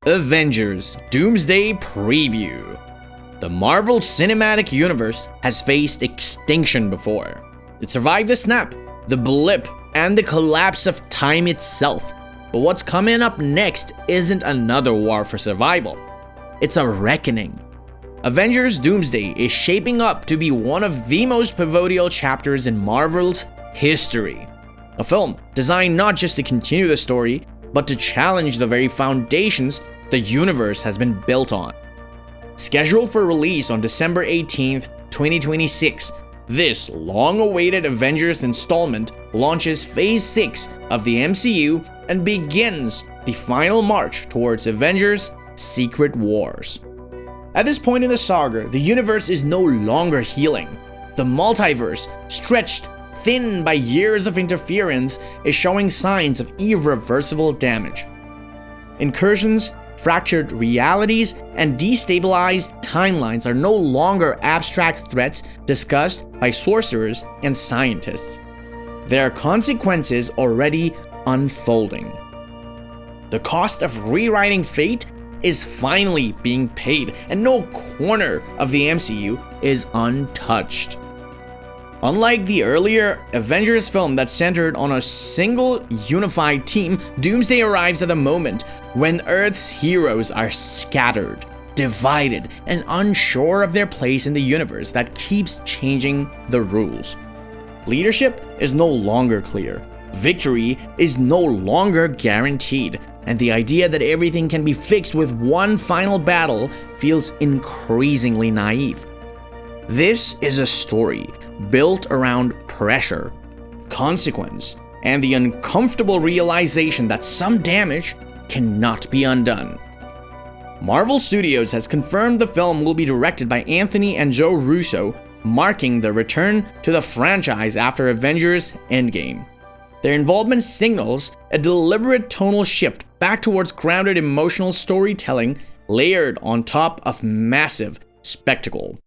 Avengers Doomsday Preview. The Marvel Cinematic Universe has faced extinction before. It survived the snap, the blip, and the collapse of time itself. But what's coming up next isn't another war for survival. It's a reckoning. Avengers Doomsday is shaping up to be one of the most pivotal chapters in Marvel's history. A film designed not just to continue the story, but to challenge the very foundations the universe has been built on. Scheduled for release on December 18th, 2026, this long-awaited Avengers installment launches Phase 6 of the MCU and begins the final march towards Avengers Secret Wars. At this point in the saga, the universe is no longer healing. The multiverse, stretched thin by years of interference, is showing signs of irreversible damage. Incursions, fractured realities, and destabilized timelines are no longer abstract threats discussed by sorcerers and scientists. There are consequences already unfolding. The cost of rewriting fate is finally being paid, and no corner of the MCU is untouched. Unlike the earlier Avengers film that centered on a single unified team, Doomsday arrives at a moment when Earth's heroes are scattered, divided, and unsure of their place in the universe that keeps changing the rules. Leadership is no longer clear. Victory is no longer guaranteed, and the idea that everything can be fixed with one final battle feels increasingly naive. This is a story built around pressure, consequence, and the uncomfortable realization that some damage cannot be undone. Marvel Studios has confirmed the film will be directed by Anthony and Joe Russo, marking the return to the franchise after Avengers Endgame. Their involvement signals a deliberate tonal shift back towards grounded emotional storytelling layered on top of massive spectacle.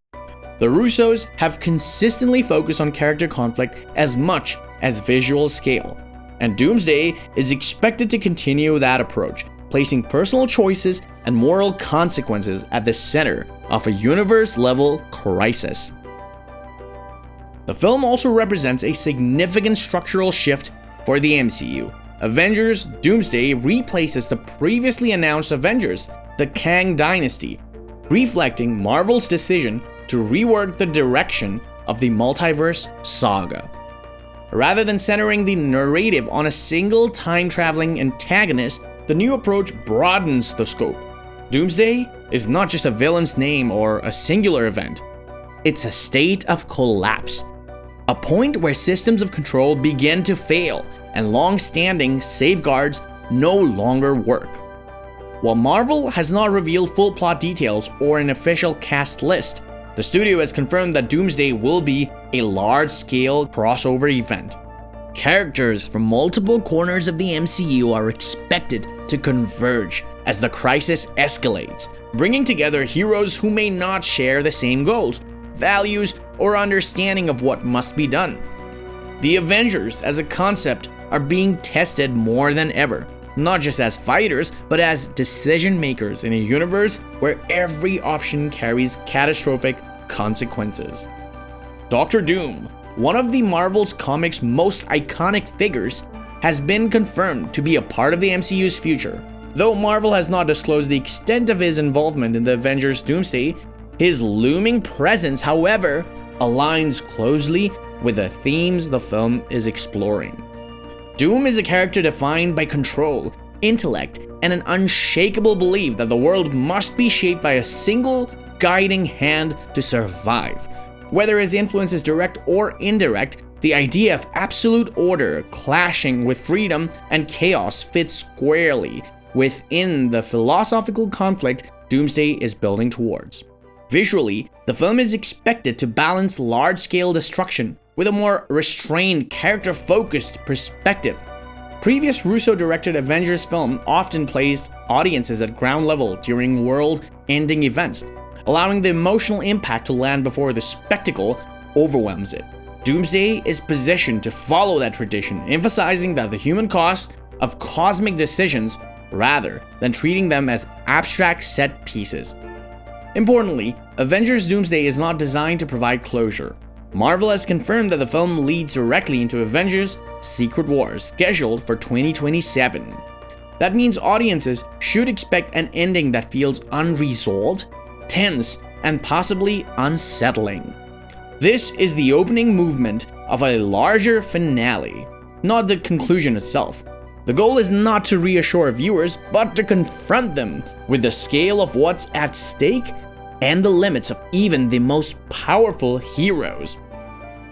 The Russos have consistently focused on character conflict as much as visual scale, and Doomsday is expected to continue that approach, placing personal choices and moral consequences at the center of a universe-level crisis. The film also represents a significant structural shift for the MCU. Avengers Doomsday replaces the previously announced Avengers, the Kang Dynasty, reflecting Marvel's decision to rework the direction of the multiverse saga. Rather than centering the narrative on a single time-traveling antagonist, the new approach broadens the scope. Doomsday is not just a villain's name or a singular event. It's a state of collapse. A point where systems of control begin to fail and long-standing safeguards no longer work. While Marvel has not revealed full plot details or an official cast list, the studio has confirmed that Doomsday will be a large-scale crossover event. Characters from multiple corners of the MCU are expected to converge as the crisis escalates, bringing together heroes who may not share the same goals, values, or understanding of what must be done. The Avengers as a concept are being tested more than ever, not just as fighters, but as decision makers in a universe where every option carries catastrophic consequences. Dr. Doom, one of the Marvel's comics' most iconic figures, has been confirmed to be a part of the MCU's future. Though Marvel has not disclosed the extent of his involvement in the Avengers Doomsday, his looming presence, however, aligns closely with the themes the film is exploring. Doom is a character defined by control, intellect, and an unshakable belief that the world must be shaped by a single guiding hand to survive. Whether his influence is direct or indirect, the idea of absolute order clashing with freedom and chaos fits squarely within the philosophical conflict Doomsday is building towards. Visually, the film is expected to balance large-scale destruction with a more restrained, character-focused perspective. Previous Russo-directed Avengers film often placed audiences at ground level during world-ending events, allowing the emotional impact to land before the spectacle overwhelms it. Doomsday is positioned to follow that tradition, emphasizing that the human cost of cosmic decisions rather than treating them as abstract set pieces. Importantly, Avengers Doomsday is not designed to provide closure. Marvel has confirmed that the film leads directly into Avengers Secret Wars, scheduled for 2027. That means audiences should expect an ending that feels unresolved, tense, and possibly unsettling. This is the opening movement of a larger finale, not the conclusion itself. The goal is not to reassure viewers, but to confront them with the scale of what's at stake and the limits of even the most powerful heroes.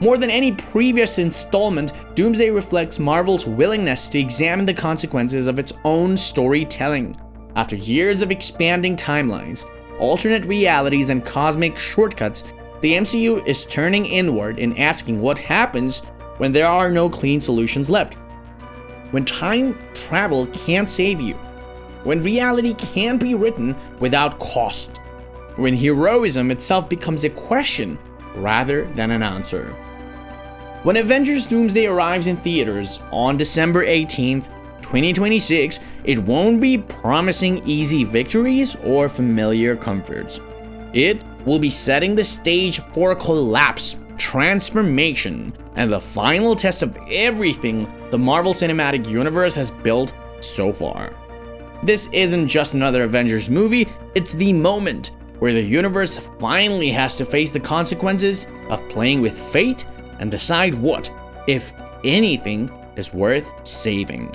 More than any previous installment, Doomsday reflects Marvel's willingness to examine the consequences of its own storytelling. After years of expanding timelines, alternate realities, and cosmic shortcuts, the MCU is turning inward and asking what happens when there are no clean solutions left. When time travel can't save you. When reality can't be written without cost. When heroism itself becomes a question rather than an answer. When Avengers Doomsday arrives in theaters on December 18th, 2026, it won't be promising easy victories or familiar comforts. It will be setting the stage for collapse, transformation, and the final test of everything the Marvel Cinematic Universe has built so far. This isn't just another Avengers movie, it's the moment where the universe finally has to face the consequences of playing with fate and decide what, if anything, is worth saving.